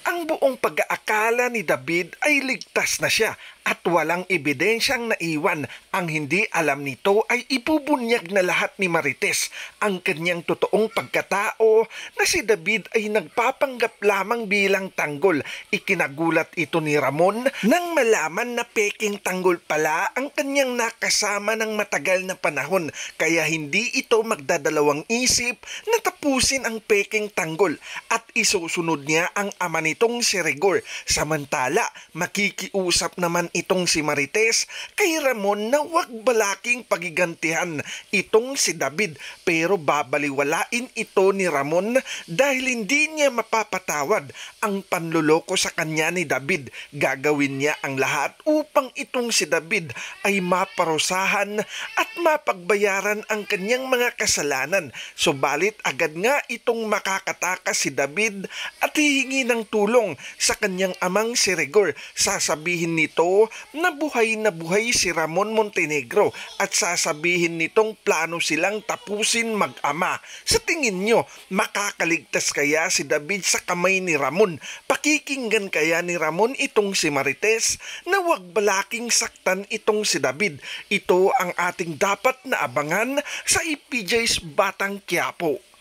Ang buong pag-aakala ni David ay ligtas na siya at walang ebidensyang naiwan. Ang hindi alam nito ay ibubunyag na lahat ni Marites ang kanyang totoong pagkatao na si David ay nagpapanggap lamang bilang tanggol. Ikinagulat ito ni Ramon nang malaman na peking tanggol pala ang kanyang nakasama ng matagal na panahon, kaya hindi ito magdadalawang isip na tapusin ang peking tanggol at isusunod niya ang ama nitong si Rigor. Samantala, makikiusap naman itong si Marites kay Ramon na huwag balaking pagigantihan itong si David, pero babaliwalain ito ni Ramon dahil hindi niya mapapatawad ang panluloko sa kanya ni David. Gagawin niya ang lahat upang itong si David ay maparusahan at mapagbayaran ang kanyang mga kasalanan. Subalit agad nga itong makakatakas si David at hihingi ng tulong sa kanyang amang si Rigor. Sasabihin nito na buhay si Ramon Montenegro at sasabihin nitong plano silang tapusin mag-ama. Sa tingin nyo, makakaligtas kaya si David sa kamay ni Ramon? Pakikinggan kaya ni Ramon itong si Marites na wag balaking saktan itong si David? Ito ang ating dapat na abangan sa EPJ's Batang Quiapo.